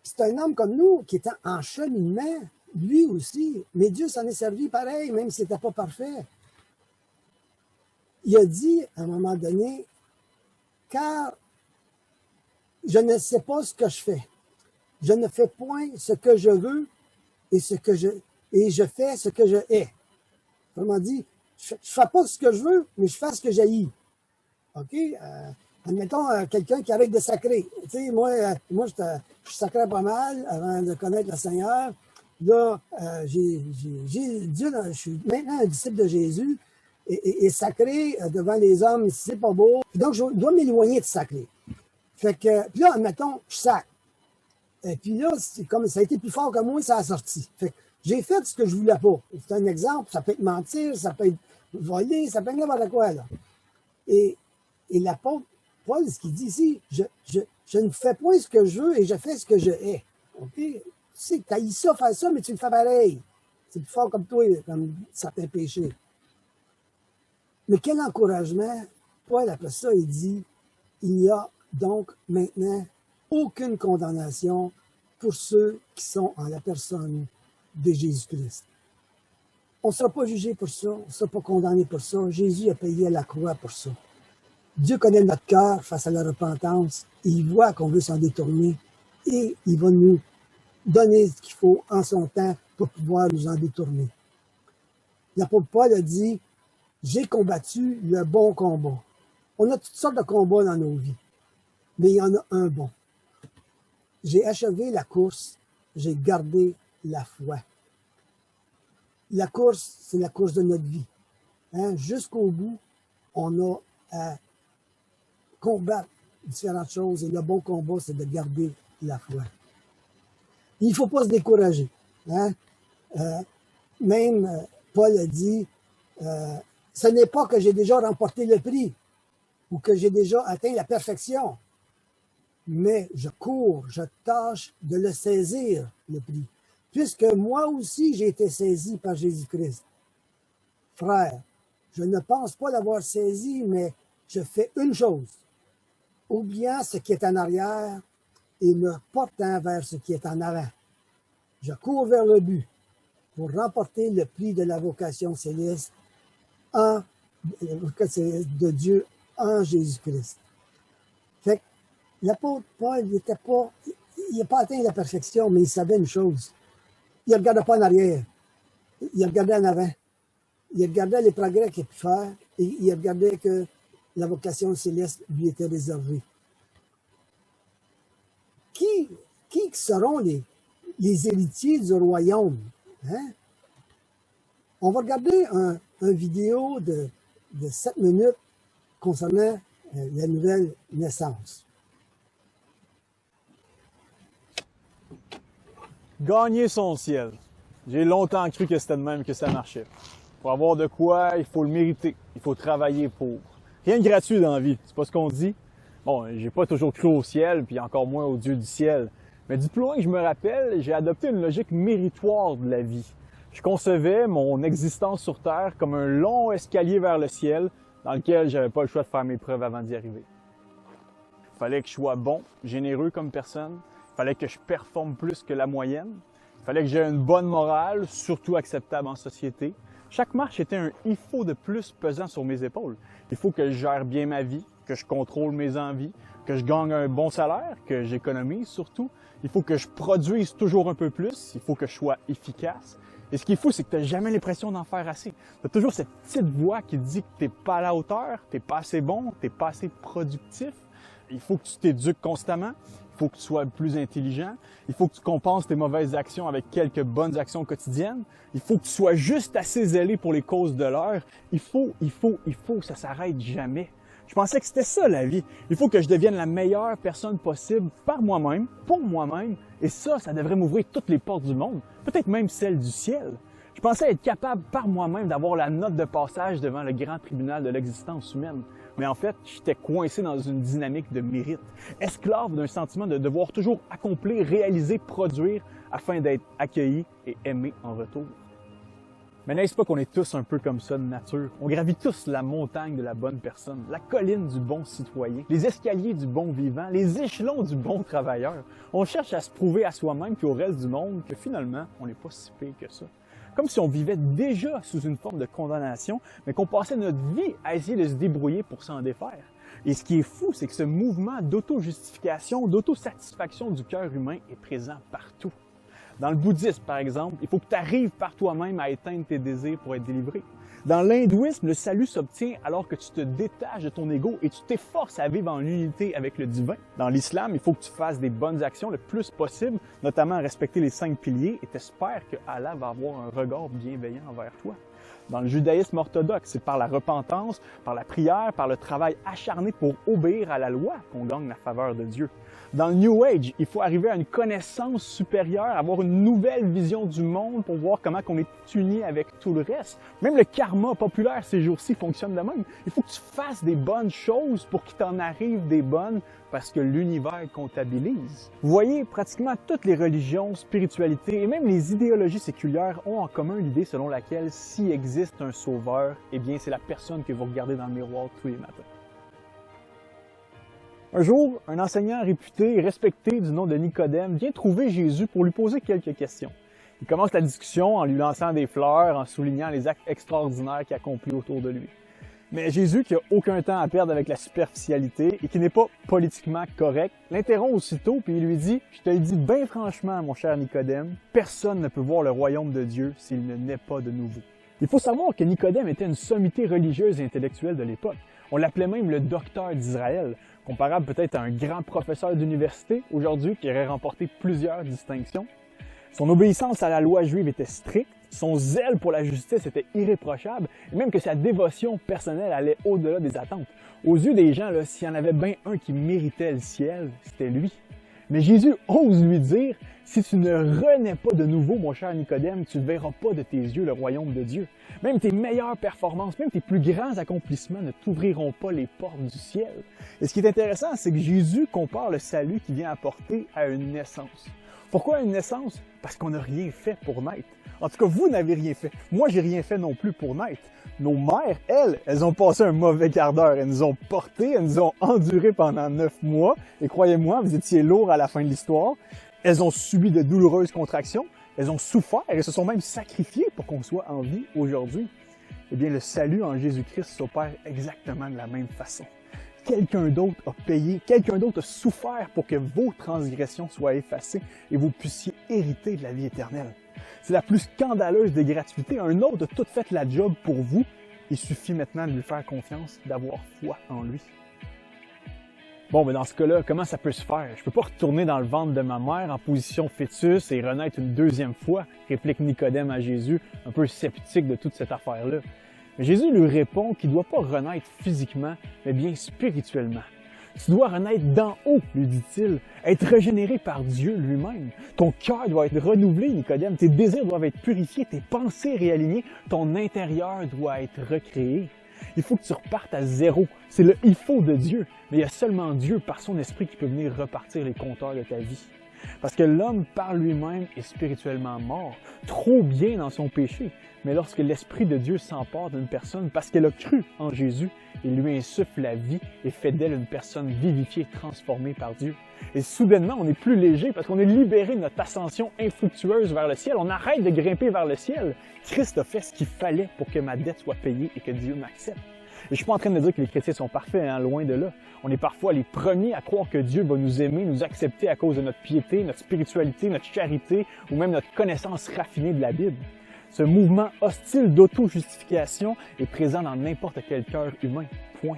C'est un homme comme nous qui était en cheminement, lui aussi, mais Dieu s'en est servi pareil, même si c'était pas parfait. Il a dit à un moment donné, car je ne sais pas ce que je fais. Je ne fais point ce que je veux et je fais ce que je hais. Autrement dit, je ne fais pas ce que je veux, mais je fais ce que j'haïs. OK? Admettons quelqu'un qui arrête de sacrer. Tu sais, moi je sacrais pas mal avant de connaître le Seigneur. Là, Dieu, je suis maintenant un disciple de Jésus et sacrer devant les hommes, c'est pas beau. Donc, je dois m'éloigner de sacrer. Fait que, puis là, admettons, je sacre. Et puis là, c'est comme ça a été plus fort que moi, ça a sorti. Fait que j'ai fait ce que je voulais pas. C'est un exemple, ça peut être mentir, ça peut être voler, ça peut être n'importe quoi, là. Et l'apôtre Paul, ce qu'il dit ici, je ne fais point ce que je veux et je fais ce que je hais. OK? Tu sais, tu haïs ça, faire ça, mais tu le fais pareil. C'est plus fort comme toi, comme certains péchés. Mais quel encouragement! Paul, après ça, il dit, il n'y a donc maintenant aucune condamnation pour ceux qui sont en la personne de Jésus-Christ. On ne sera pas jugé pour ça, on ne sera pas condamné pour ça. Jésus a payé à la croix pour ça. Dieu connaît notre cœur face à la repentance. Il voit qu'on veut s'en détourner et il va nous donner ce qu'il faut en son temps pour pouvoir nous en détourner. L'apôtre Paul a dit, j'ai combattu le bon combat. On a toutes sortes de combats dans nos vies, mais il y en a un bon. J'ai achevé la course, j'ai gardé la foi. La course, c'est la course de notre vie. Hein? Jusqu'au bout, on a à combattre différentes choses et le bon combat, c'est de garder la foi. Il ne faut pas se décourager. Hein? Même Paul a dit, ce n'est pas que j'ai déjà remporté le prix ou que j'ai déjà atteint la perfection, mais je cours, je tâche de le saisir, le prix, puisque moi aussi j'ai été saisi par Jésus-Christ. Frère, je ne pense pas l'avoir saisi, mais je fais une chose. Oubliant ce qui est en arrière et me portant vers ce qui est en avant. Je cours vers le but pour remporter le prix de la vocation céleste de Dieu en Jésus-Christ. Fait que l'apôtre Paul, il n'a pas atteint la perfection, mais il savait une chose. Il ne regardait pas en arrière. Il regardait en avant. Il regardait les progrès qu'il a pu faire et il regardait que la vocation céleste lui était réservée. Qui seront les héritiers du royaume? Hein? On va regarder un vidéo de 7 minutes concernant la nouvelle naissance. Gagner son ciel. J'ai longtemps cru que c'était de même que ça marchait. Pour avoir de quoi, il faut le mériter. Il faut travailler pour. Rien de gratuit dans la vie, c'est pas ce qu'on dit. Bon, j'ai pas toujours cru au ciel, puis encore moins au Dieu du ciel. Mais du plus loin que je me rappelle, j'ai adopté une logique méritoire de la vie. Je concevais mon existence sur Terre comme un long escalier vers le ciel dans lequel j'avais pas le choix de faire mes preuves avant d'y arriver. Il fallait que je sois bon, généreux comme personne. Il fallait que je performe plus que la moyenne. Il fallait que j'aie une bonne morale, surtout acceptable en société. Chaque marche était un « il faut » de plus pesant sur mes épaules. Il faut que je gère bien ma vie, que je contrôle mes envies, que je gagne un bon salaire, que j'économise surtout. Il faut que je produise toujours un peu plus. Il faut que je sois efficace. Et ce qui est fou, c'est que tu n'as jamais l'impression d'en faire assez. Tu as toujours cette petite voix qui te dit que tu n'es pas à la hauteur, tu n'es pas assez bon, tu n'es pas assez productif. Il faut que tu t'éduques constamment. Il faut que tu sois plus intelligent. Il faut que tu compenses tes mauvaises actions avec quelques bonnes actions quotidiennes. Il faut que tu sois juste assez zélé pour les causes de l'heure. Il faut, ça s'arrête jamais. Je pensais que c'était ça la vie. Il faut que je devienne la meilleure personne possible par moi-même, pour moi-même. Et ça devrait m'ouvrir toutes les portes du monde, peut-être même celles du ciel. Je pensais être capable par moi-même d'avoir la note de passage devant le grand tribunal de l'existence humaine. Mais en fait, j'étais coincé dans une dynamique de mérite, esclave d'un sentiment de devoir toujours accomplir, réaliser, produire afin d'être accueilli et aimé en retour. Mais n'est-ce pas qu'on est tous un peu comme ça de nature? On gravit tous la montagne de la bonne personne, la colline du bon citoyen, les escaliers du bon vivant, les échelons du bon travailleur. On cherche à se prouver à soi-même puis au reste du monde que finalement, on n'est pas si pire que ça. Comme si on vivait déjà sous une forme de condamnation, mais qu'on passait notre vie à essayer de se débrouiller pour s'en défaire. Et ce qui est fou, c'est que ce mouvement d'auto-justification, d'auto-satisfaction du cœur humain est présent partout. Dans le bouddhisme, par exemple, il faut que tu arrives par toi-même à éteindre tes désirs pour être délivré. Dans l'hindouisme, le salut s'obtient alors que tu te détaches de ton ego et tu t'efforces à vivre en unité avec le divin. Dans l'islam, il faut que tu fasses des bonnes actions le plus possible, notamment respecter les 5 piliers, et t'espères que Allah va avoir un regard bienveillant envers toi. Dans le judaïsme orthodoxe, c'est par la repentance, par la prière, par le travail acharné pour obéir à la loi qu'on gagne la faveur de Dieu. Dans le New Age, il faut arriver à une connaissance supérieure, avoir une nouvelle vision du monde pour voir comment on est uni avec tout le reste. Même le karma populaire ces jours-ci fonctionne de même. Il faut que tu fasses des bonnes choses pour qu'il t'en arrive des bonnes parce que l'univers comptabilise. Vous voyez, pratiquement toutes les religions, spiritualités et même les idéologies séculaires ont en commun l'idée selon laquelle s'il existe un sauveur, eh bien c'est la personne que vous regardez dans le miroir tous les matins. Un jour, un enseignant réputé et respecté du nom de Nicodème vient trouver Jésus pour lui poser quelques questions. Il commence la discussion en lui lançant des fleurs, en soulignant les actes extraordinaires qu'il accomplit autour de lui. Mais Jésus, qui n'a aucun temps à perdre avec la superficialité et qui n'est pas politiquement correct, l'interrompt aussitôt puis il lui dit « Je te le dis bien franchement, mon cher Nicodème, personne ne peut voir le royaume de Dieu s'il ne naît pas de nouveau. » Il faut savoir que Nicodème était une sommité religieuse et intellectuelle de l'époque. On l'appelait même le docteur d'Israël, comparable peut-être à un grand professeur d'université aujourd'hui qui aurait remporté plusieurs distinctions. Son obéissance à la loi juive était stricte, son zèle pour la justice était irréprochable, et même que sa dévotion personnelle allait au-delà des attentes. Aux yeux des gens, s'il y en avait bien un qui méritait le ciel, c'était lui. Mais Jésus ose lui dire « Si tu ne renais pas de nouveau, mon cher Nicodème, tu ne verras pas de tes yeux le royaume de Dieu. Même tes meilleures performances, même tes plus grands accomplissements ne t'ouvriront pas les portes du ciel. » Et ce qui est intéressant, c'est que Jésus compare le salut qu'il vient apporter à une naissance. Pourquoi une naissance? Parce qu'on n'a rien fait pour naître. En tout cas, vous n'avez rien fait. Moi, j'ai rien fait non plus pour naître. Nos mères, elles ont passé un mauvais quart d'heure. Elles nous ont portés, elles nous ont endurés pendant 9 mois. Et croyez-moi, vous étiez lourds à la fin de l'histoire. Elles ont subi de douloureuses contractions. Elles ont souffert et se sont même sacrifiées pour qu'on soit en vie aujourd'hui. Eh bien, le salut en Jésus-Christ s'opère exactement de la même façon. Quelqu'un d'autre a payé, quelqu'un d'autre a souffert pour que vos transgressions soient effacées et vous puissiez hériter de la vie éternelle. C'est la plus scandaleuse des gratuités. Un autre a tout fait la job pour vous. Il suffit maintenant de lui faire confiance, d'avoir foi en lui. Bon, mais dans ce cas-là, comment ça peut se faire? Je peux pas retourner dans le ventre de ma mère en position fœtus et renaître une deuxième fois, réplique Nicodème à Jésus, un peu sceptique de toute cette affaire-là. Mais Jésus lui répond qu'il ne doit pas renaître physiquement, mais bien spirituellement. Tu dois renaître d'en haut, lui dit-il, être régénéré par Dieu lui-même. Ton cœur doit être renouvelé, Nicodème, tes désirs doivent être purifiés, tes pensées réalignées, ton intérieur doit être recréé. Il faut que tu repartes à zéro. C'est le « il faut » de Dieu, mais il y a seulement Dieu, par son esprit, qui peut venir repartir les compteurs de ta vie. Parce que l'homme, par lui-même, est spirituellement mort, trop bien dans son péché. Mais lorsque l'Esprit de Dieu s'empare d'une personne, parce qu'elle a cru en Jésus, il lui insuffle la vie et fait d'elle une personne vivifiée, transformée par Dieu. Et soudainement, on est plus léger parce qu'on est libéré de notre ascension infructueuse vers le ciel. On arrête de grimper vers le ciel. Christ a fait ce qu'il fallait pour que ma dette soit payée et que Dieu m'accepte. Et je suis pas en train de dire que les chrétiens sont parfaits, hein, loin de là. On est parfois les premiers à croire que Dieu va nous aimer, nous accepter à cause de notre piété, notre spiritualité, notre charité ou même notre connaissance raffinée de la Bible. Ce mouvement hostile d'auto-justification est présent dans n'importe quel cœur humain. Point.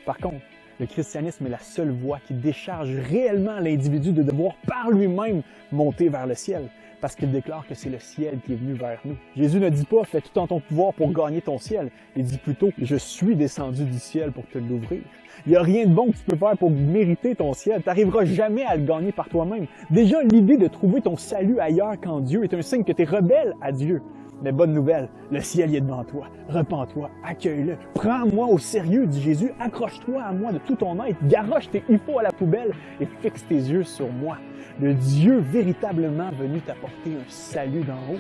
Par contre, le christianisme est la seule voie qui décharge réellement l'individu de devoir par lui-même monter vers le ciel, parce qu'il déclare que c'est le ciel qui est venu vers nous. Jésus ne dit pas « fais tout en ton pouvoir pour gagner ton ciel », il dit plutôt « je suis descendu du ciel pour te l'ouvrir ». Il n'y a rien de bon que tu peux faire pour mériter ton ciel. Tu n'arriveras jamais à le gagner par toi-même. Déjà, l'idée de trouver ton salut ailleurs qu'en Dieu est un signe que tu es rebelle à Dieu. Mais bonne nouvelle, le ciel y est devant toi. Repens-toi, accueille-le. Prends-moi au sérieux, dit Jésus. Accroche-toi à moi de tout ton être. Garoche tes hippos à la poubelle et fixe tes yeux sur moi. Le Dieu véritablement venu t'apporter un salut d'en haut.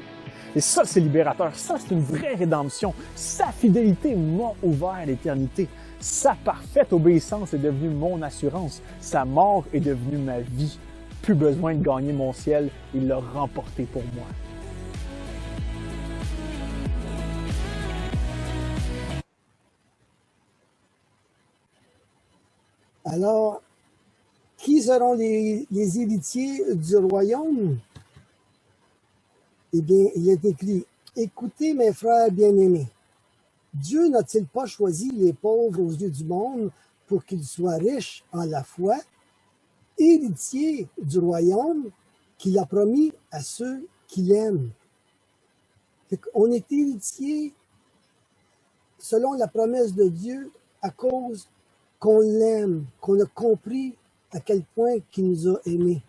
Et ça, c'est libérateur. Ça, c'est une vraie rédemption. Sa fidélité m'a ouvert l'éternité. Sa parfaite obéissance est devenue mon assurance. Sa mort est devenue ma vie. Plus besoin de gagner mon ciel. Il l'a remporté pour moi. Alors, qui seront les héritiers du royaume? Eh bien, il est écrit, « Écoutez, mes frères bien-aimés, Dieu n'a-t-il pas choisi les pauvres aux yeux du monde pour qu'ils soient riches en la foi, héritiers du royaume qu'il a promis à ceux qui l'aiment? » On est héritiers selon la promesse de Dieu à cause qu'on l'aime, qu'on a compris à quel point qu'il nous a aimés.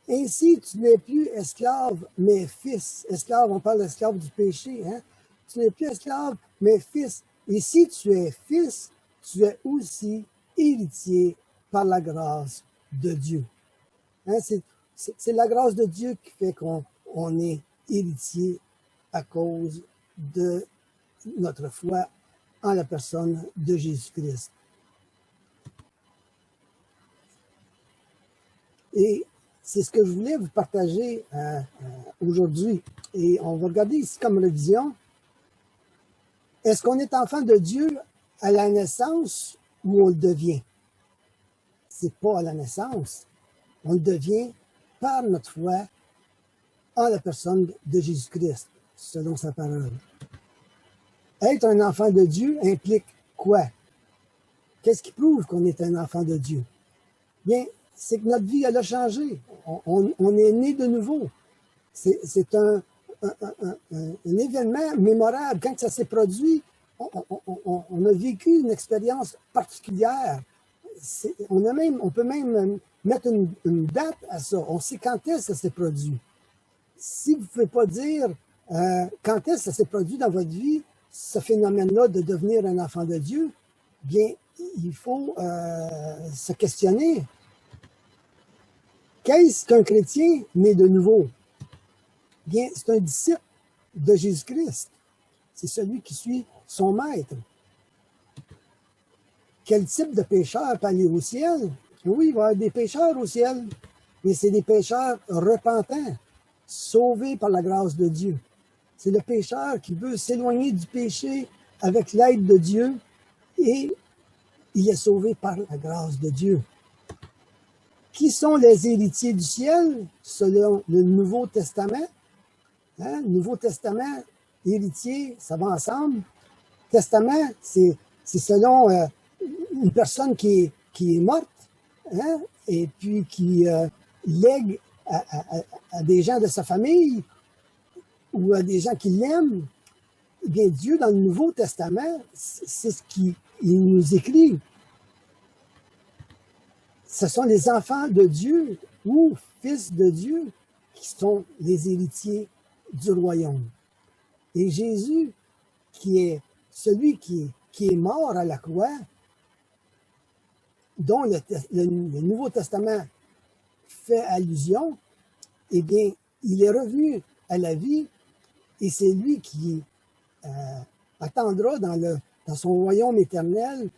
Ainsi, tu n'es plus esclave, mais fils. Esclave, on parle d'esclave du péché, hein? Tu n'es plus esclave, mais fils. Et si tu es fils, tu es aussi héritier par la grâce de Dieu. Hein? C'est la grâce de Dieu qui fait qu'on est héritier à cause de notre foi en la personne de Jésus-Christ. Et c'est ce que je voulais vous partager aujourd'hui. Et on va regarder ici comme révision. Est-ce qu'on est enfant de Dieu à la naissance ou on le devient? C'est pas à la naissance. On le devient par notre foi en la personne de Jésus-Christ, selon sa parole. Être un enfant de Dieu implique quoi? Qu'est-ce qui prouve qu'on est un enfant de Dieu? Bien, c'est que notre vie, elle a changé. On est né de nouveau. C'est un événement mémorable. Quand ça s'est produit, on a vécu une expérience particulière. On peut même mettre une date à ça. On sait quand est-ce que ça s'est produit. Si vous ne pouvez pas dire quand est-ce que ça s'est produit dans votre vie, ce phénomène-là de devenir un enfant de Dieu, bien, il faut se questionner. Qu'est-ce qu'un chrétien né de nouveau? Bien, c'est un disciple de Jésus-Christ. c'est celui qui suit son maître. Quel type de pécheur peut aller au ciel? Oui, il va y avoir des pécheurs au ciel, mais c'est des pécheurs repentants, sauvés par la grâce de Dieu. C'est le pécheur qui veut s'éloigner du péché avec l'aide de Dieu et il est sauvé par la grâce de Dieu. Qui sont les héritiers du ciel selon le Nouveau Testament? Hein? Nouveau Testament, héritier, ça va ensemble. Testament, c'est selon une personne qui est morte, hein? Et puis qui lègue à des gens de sa famille ou à des gens qui l'aiment. Eh bien, Dieu, dans le Nouveau Testament, c'est ce qu'il nous écrit. Ce sont les enfants de Dieu ou fils de Dieu qui sont les héritiers du royaume. Et Jésus, qui est celui qui est mort à la croix, dont le Nouveau Testament fait allusion, eh bien, il est revenu à la vie et c'est lui qui attendra dans son royaume éternel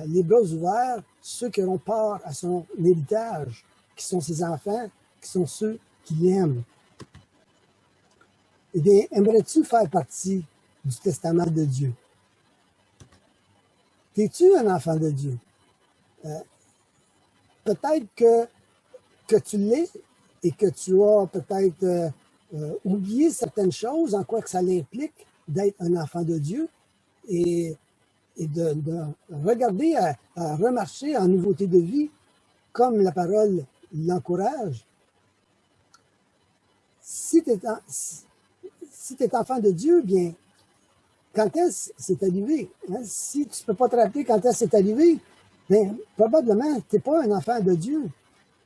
les bras ouverts ceux qui auront part à son héritage, qui sont ses enfants, qui sont ceux qui l'aiment. Eh bien, aimerais-tu faire partie du testament de Dieu? Es-tu un enfant de Dieu? Peut-être que tu l'es et que tu as peut-être oublié certaines choses, en quoi que ça l'implique d'être un enfant de Dieu et de regarder à remarcher en nouveauté de vie comme la parole l'encourage. Si tu es enfant de Dieu, bien, quand est-ce que c'est arrivé? Hein? Si tu ne peux pas te rappeler quand est-ce que c'est arrivé, bien, probablement, tu n'es pas un enfant de Dieu.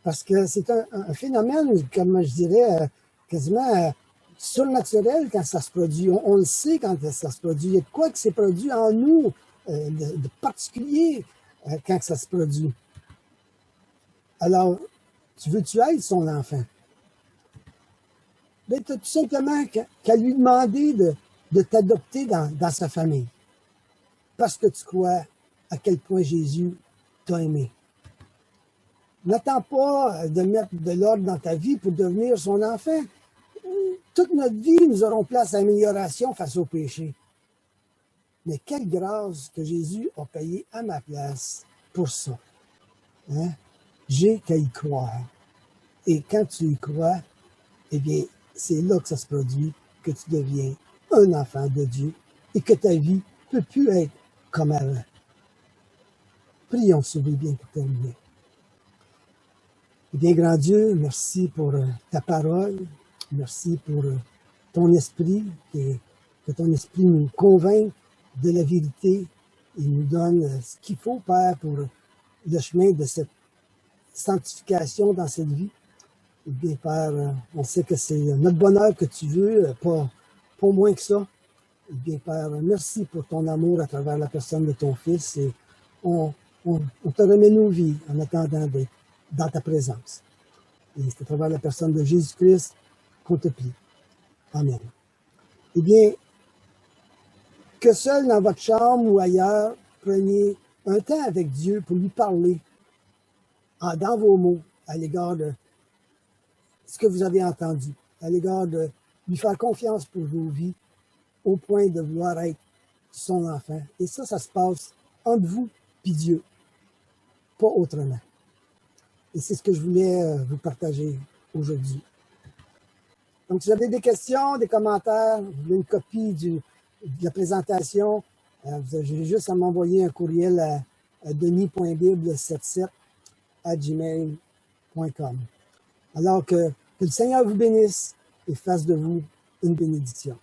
Parce que c'est un phénomène, comme je dirais, quasiment surnaturel quand ça se produit. On le sait quand ça se produit. Il y a de quoi qui s'est produit en nous de particulier quand ça se produit. Alors, tu veux-tu être son enfant? Bien, tu as tout simplement qu'à lui demander de t'adopter dans sa famille. Parce que tu crois à quel point Jésus t'a aimé. N'attends pas de mettre de l'ordre dans ta vie pour devenir son enfant. Toute notre vie, nous aurons place à amélioration face au péché. Mais quelle grâce que Jésus a payé à ma place pour ça. Hein? J'ai qu'à y croire. Et quand tu y crois, eh bien, c'est là que ça se produit, que tu deviens un enfant de Dieu et que ta vie ne peut plus être comme avant. Prions sur les biens pour terminer. Eh bien, grand Dieu, merci pour ta parole. Merci pour ton esprit, que ton esprit nous convainc de la vérité et nous donne ce qu'il faut, Père, pour le chemin de cette sanctification dans cette vie. Eh bien, Père, on sait que c'est notre bonheur que tu veux, pas moins que ça. Eh bien, Père, merci pour ton amour à travers la personne de ton Fils et on te remet nos vies en attendant d'être dans ta présence. Et c'est à travers la personne de Jésus-Christ qu'on te prie. Amen. Eh bien, que seul dans votre chambre ou ailleurs, prenez un temps avec Dieu pour lui parler dans vos mots à l'égard de ce que vous avez entendu, à l'égard de lui faire confiance pour vos vies au point de vouloir être son enfant. Et ça se passe entre vous et Dieu, pas autrement. Et c'est ce que je voulais vous partager aujourd'hui. Donc, si vous avez des questions, des commentaires, vous voulez une copie de la présentation, vous avez juste à m'envoyer un courriel à denis.bible77@gmail.com. Alors que le Seigneur vous bénisse et fasse de vous une bénédiction.